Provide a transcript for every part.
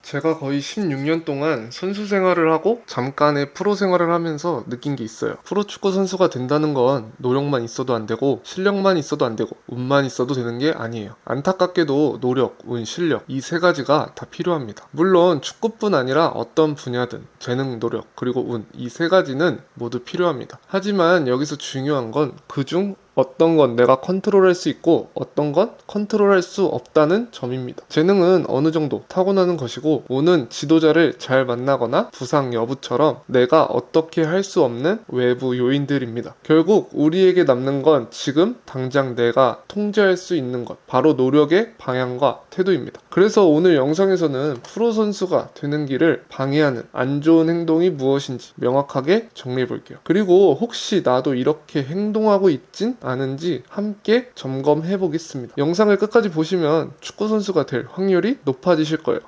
제가 거의 16년 동안 선수 생활을 하고 잠깐의 프로 생활을 하면서 느낀 게 있어요. 프로축구 선수가 된다는 건 노력만 있어도 안 되고 실력만 있어도 안 되고 운만 있어도 되는 게 아니에요. 안타깝게도 노력, 운, 실력 이 세 가지가 다 필요합니다. 물론 축구뿐 아니라 어떤 분야든 재능, 노력, 그리고 운 이 세 가지는 모두 필요합니다. 하지만 여기서 중요한 건 그중 어떤 건 내가 컨트롤할 수 있고 어떤 건 컨트롤할 수 없다는 점입니다. 재능은 어느 정도 타고나는 것이고 운은 지도자를 잘 만나거나 부상 여부처럼 내가 어떻게 할 수 없는 외부 요인들입니다. 결국 우리에게 남는 건 지금 당장 내가 통제할 수 있는 것, 바로 노력의 방향과 태도입니다. 그래서 오늘 영상에서는 프로 선수가 되는 길을 방해하는 안 좋은 행동이 무엇인지 명확하게 정리해 볼게요. 그리고 혹시 나도 이렇게 행동하고 있진 않은지 함께 점검해 보겠습니다. 영상을 끝까지 보시면 축구 선수가 될 확률이 높아지실 거예요.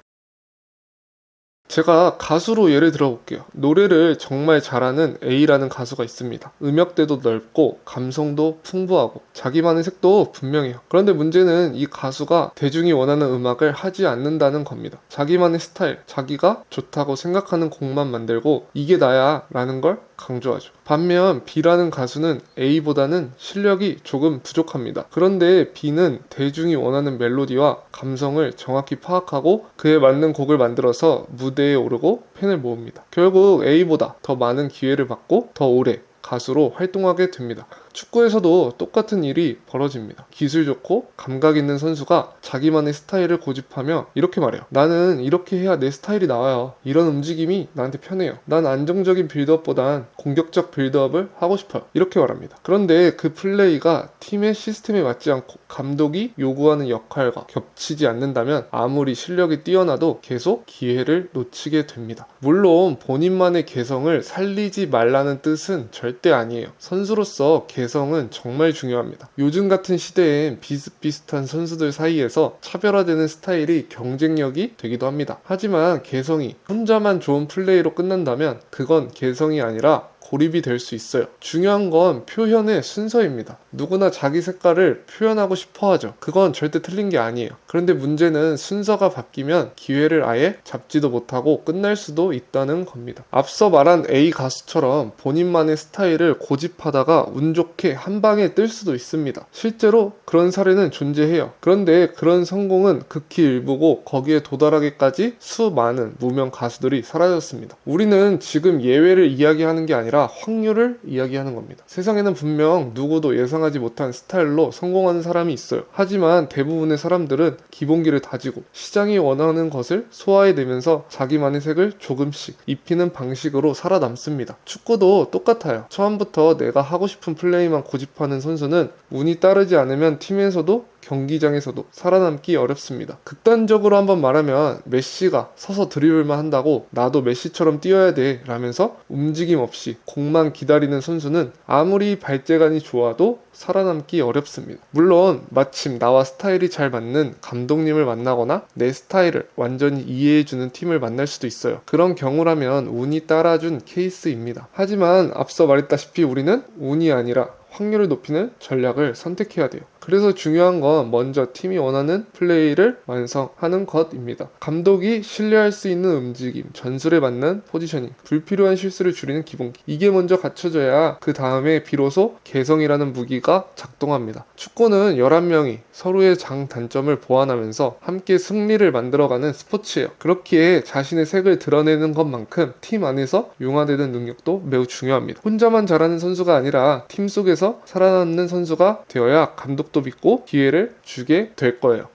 제가 가수로 예를 들어볼게요. 노래를 정말 잘하는 A라는 가수가 있습니다. 음역대도 넓고 감성도 풍부하고 자기만의 색도 분명해요. 그런데 문제는 이 가수가 대중이 원하는 음악을 하지 않는다는 겁니다. 자기만의 스타일, 자기가 좋다고 생각하는 곡만 만들고 이게 나야 라는 걸 강조하죠. 반면 B라는 가수는 A보다는 실력이 조금 부족합니다. 그런데 B는 대중이 원하는 멜로디와 감성을 정확히 파악하고 그에 맞는 곡을 만들어서 무대에 오르고 팬을 모읍니다. 결국 A보다 더 많은 기회를 받고 더 오래 가수로 활동하게 됩니다. 축구에서도 똑같은 일이 벌어집니다. 기술 좋고 감각 있는 선수가 자기만의 스타일을 고집하며 이렇게 말해요. 나는 이렇게 해야 내 스타일이 나와요. 이런 움직임이 나한테 편해요. 난 안정적인 빌드업보단 공격적 빌드업을 하고 싶어요. 이렇게 말합니다. 그런데 그 플레이가 팀의 시스템에 맞지 않고 감독이 요구하는 역할과 겹치지 않는다면 아무리 실력이 뛰어나도 계속 기회를 놓치게 됩니다. 물론 본인만의 개성을 살리지 말라는 뜻은 절대 아니에요. 선수로서 개성은 정말 중요합니다. 요즘 같은 시대엔 비슷비슷한 선수들 사이에서 차별화되는 스타일이 경쟁력이 되기도 합니다. 하지만 개성이 혼자만 좋은 플레이로 끝난다면 그건 개성이 아니라 고립이 될 수 있어요. 중요한 건 표현의 순서입니다. 누구나 자기 색깔을 표현하고 싶어 하죠. 그건 절대 틀린 게 아니에요. 그런데 문제는 순서가 바뀌면 기회를 아예 잡지도 못하고 끝날 수도 있다는 겁니다. 앞서 말한 A 가수처럼 본인만의 스타일을 고집하다가 운 좋게 한 방에 뜰 수도 있습니다. 실제로 그런 사례는 존재해요. 그런데 그런 성공은 극히 일부고 거기에 도달하기까지 수많은 무명 가수들이 사라졌습니다. 우리는 지금 예외를 이야기하는 게 아니라 확률을 이야기하는 겁니다. 세상에는 분명 누구도 예상하지 못한 스타일로 성공하는 사람이 있어요. 하지만 대부분의 사람들은 기본기를 다지고 시장이 원하는 것을 소화해내면서 자기만의 색을 조금씩 입히는 방식으로 살아남습니다. 축구도 똑같아요. 처음부터 내가 하고 싶은 플레이만 고집하는 선수는 운이 따르지 않으면 팀에서도 경기장에서도 살아남기 어렵습니다. 극단적으로 한번 말하면 메시가 서서 드리블만 한다고 나도 메시처럼 뛰어야 돼 라면서 움직임 없이 공만 기다리는 선수는 아무리 발재간이 좋아도 살아남기 어렵습니다. 물론 마침 나와 스타일이 잘 맞는 감독님을 만나거나 내 스타일을 완전히 이해해주는 팀을 만날 수도 있어요. 그런 경우라면 운이 따라준 케이스입니다. 하지만 앞서 말했다시피 우리는 운이 아니라 확률을 높이는 전략을 선택해야 돼요. 그래서 중요한 건 먼저 팀이 원하는 플레이를 완성하는 것입니다. 감독이 신뢰할 수 있는 움직임, 전술에 맞는 포지셔닝, 불필요한 실수를 줄이는 기본기. 이게 먼저 갖춰져야 그 다음에 비로소 개성이라는 무기가 작동합니다. 축구는 11명이 서로의 장단점을 보완하면서 함께 승리를 만들어가는 스포츠예요. 그렇기에 자신의 색을 드러내는 것만큼 팀 안에서 융화되는 능력도 매우 중요합니다. 혼자만 잘하는 선수가 아니라 팀 속에서 살아남는 선수가 되어야 감독도 믿고 기회를 주게 될 거예요.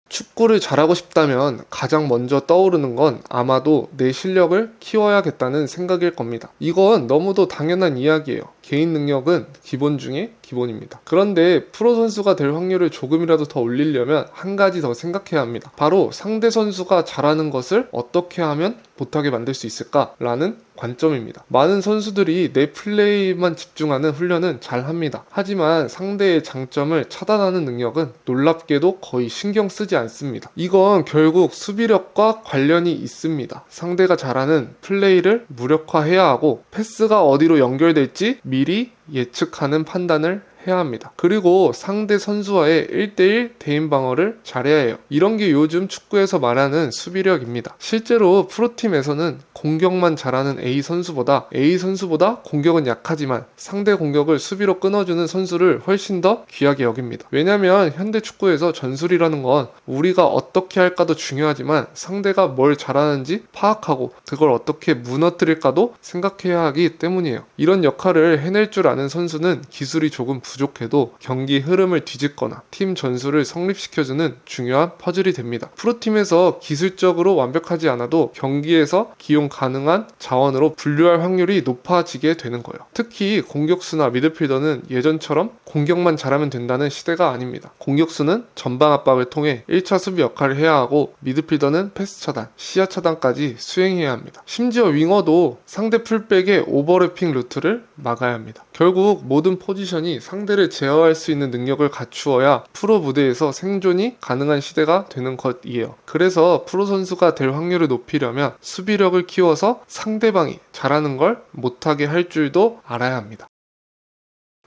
축구를 잘하고 싶다면 가장 먼저 떠오르는 건 아마도 내 실력을 키워야겠다는 생각일 겁니다. 이건 너무도 당연한 이야기예요. 개인 능력은 기본 중에 기본입니다. 그런데 프로 선수가 될 확률을 조금이라도 더 올리려면 한 가지 더 생각해야 합니다. 바로 상대 선수가 잘하는 것을 어떻게 하면 못하게 만들 수 있을까라는 관점입니다. 많은 선수들이 내 플레이만 집중하는 훈련은 잘 합니다. 하지만 상대의 장점을 차단하는 능력은 놀랍게도 거의 신경 쓰지 않습니다. 이건 결국 수비력과 관련이 있습니다. 상대가 잘하는 플레이를 무력화해야 하고 패스가 어디로 연결될지 미리 예측하는 판단을 해야 합니다. 그리고 상대 선수와의 1대1 대인 방어를 잘해야 해요. 이런 게 요즘 축구에서 말하는 수비력입니다. 실제로 프로팀에서는 공격만 잘하는 A 선수보다 공격은 약하지만 상대 공격을 수비로 끊어주는 선수를 훨씬 더 귀하게 여깁니다. 왜냐면 현대 축구에서 전술이라는 건 우리가 어떻게 할까도 중요하지만 상대가 뭘 잘하는지 파악하고 그걸 어떻게 무너뜨릴까도 생각해야 하기 때문이에요. 이런 역할을 해낼 줄 아는 선수는 기술이 조금 부족해도 경기 흐름을 뒤집거나 팀 전술을 성립시켜주는 중요한 퍼즐이 됩니다. 프로팀에서 기술적으로 완벽하지 않아도 경기에서 기용 가능한 자원으로 분류할 확률이 높아지게 되는 거예요. 특히 공격수나 미드필더는 예전처럼 공격만 잘하면 된다는 시대가 아닙니다. 공격수는 전방 압박을 통해 1차 수비 역할을 해야 하고 미드필더는 패스 차단, 시야 차단까지 수행해야 합니다. 심지어 윙어도 상대 풀백의 오버래핑 루트를 막아야 합니다. 결국 모든 포지션이 상대를 제어할 수 있는 능력을 갖추어야 프로 무대에서 생존이 가능한 시대가 되는 것이에요. 그래서 프로 선수가 될 확률을 높이려면 수비력을 키워서 상대방이 잘하는 걸 못하게 할 줄도 알아야 합니다.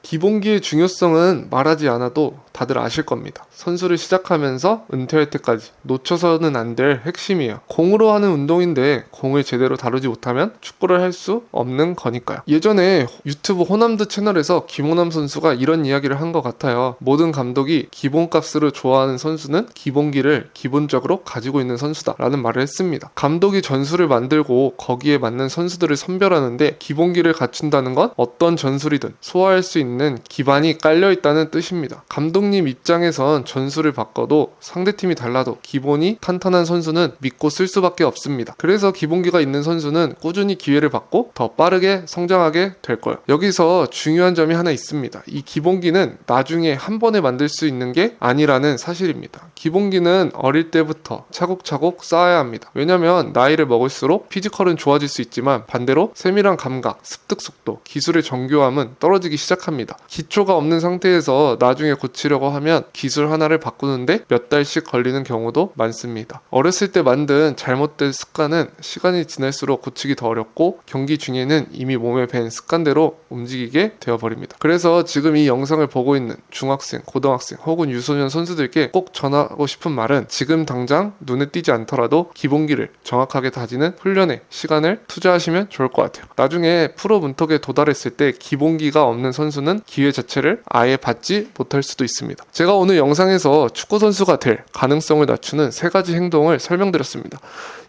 기본기의 중요성은 말하지 않아도 다들 아실 겁니다. 선수를 시작하면서 은퇴할 때까지 놓쳐서는 안 될 핵심이에요. 공으로 하는 운동인데 공을 제대로 다루지 못하면 축구를 할 수 없는 거니까요. 예전에 유튜브 호남드 채널에서 김호남 선수가 이런 이야기를 한 것 같아요. 모든 감독이 기본값으로 좋아하는 선수는 기본기를 기본적으로 가지고 있는 선수다 라는 말을 했습니다. 감독이 전술을 만들고 거기에 맞는 선수들을 선별하는데 기본기를 갖춘다는 건 어떤 전술이든 소화할 수 있는 기반이 깔려 있다는 뜻입니다. 감독님 입장에선 전술을 바꿔도 상대팀이 달라도 기본이 탄탄한 선수는 믿고 쓸 수밖에 없습니다. 그래서 기본기가 있는 선수는 꾸준히 기회를 받고 더 빠르게 성장하게 될 거예요. 여기서 중요한 점이 하나 있습니다. 이 기본기는 나중에 한 번에 만들 수 있는 게 아니라는 사실입니다. 기본기는 어릴 때부터 차곡차곡 쌓아야 합니다. 왜냐면 나이를 먹을수록 피지컬은 좋아질 수 있지만 반대로 세밀한 감각, 습득 속도, 기술의 정교함은 떨어지기 시작합니다. 기초가 없는 상태에서 나중에 고치려고 하면 기술 하나를 바꾸는데 몇 달씩 걸리는 경우도 많습니다. 어렸을 때 만든 잘못된 습관은 시간이 지날수록 고치기 더 어렵고 경기 중에는 이미 몸에 밴 습관대로 움직이게 되어버립니다. 그래서 지금 이 영상을 보고 있는 중학생, 고등학생 혹은 유소년 선수들께 꼭 전하고 싶은 말은 지금 당장 눈에 띄지 않더라도 기본기를 정확하게 다지는 훈련에 시간을 투자하시면 좋을 것 같아요. 나중에 프로 문턱에 도달했을 때 기본기가 없는 선수는 기회 자체를 아예 받지 못할 수도 있습니다. 제가 오늘 영상에서 축구 선수가 될 가능성을 낮추는 3가지 행동을 설명드렸습니다.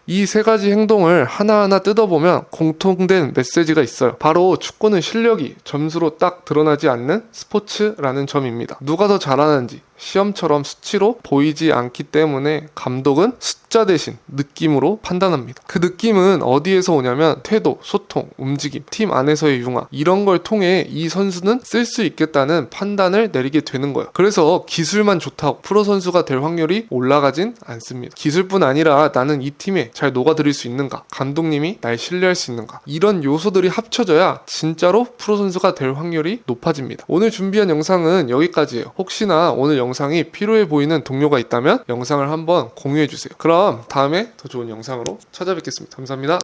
이 3가지 행동을 하나하나 뜯어보면 공통된 메시지가 있어요. 바로 축구는 실력이 점수로 딱 드러나지 않는 스포츠라는 점입니다. 누가 더 잘하는지 시험처럼 수치로 보이지 않기 때문에 감독은 숫자 대신 느낌으로 판단합니다. 그 느낌은 어디에서 오냐면 태도, 소통, 움직임, 팀 안에서의 융화 이런 걸 통해 이 선수는 쓸 수 있겠다는 판단을 내리게 되는 거예요. 그래서 기술만 좋다고 프로 선수가 될 확률이 올라가진 않습니다. 기술뿐 아니라 나는 이 팀에 잘 녹아들일 수 있는가, 감독님이 날 신뢰할 수 있는가 이런 요소들이 합쳐져야 진짜로 프로 선수가 될 확률이 높아집니다. 오늘 준비한 영상은 여기까지예요. 혹시나 오늘 영상이 필요해 보이는 동료가 있다면 영상을 한번 공유해주세요. 그럼 다음에 더 좋은 영상으로 찾아뵙겠습니다. 감사합니다.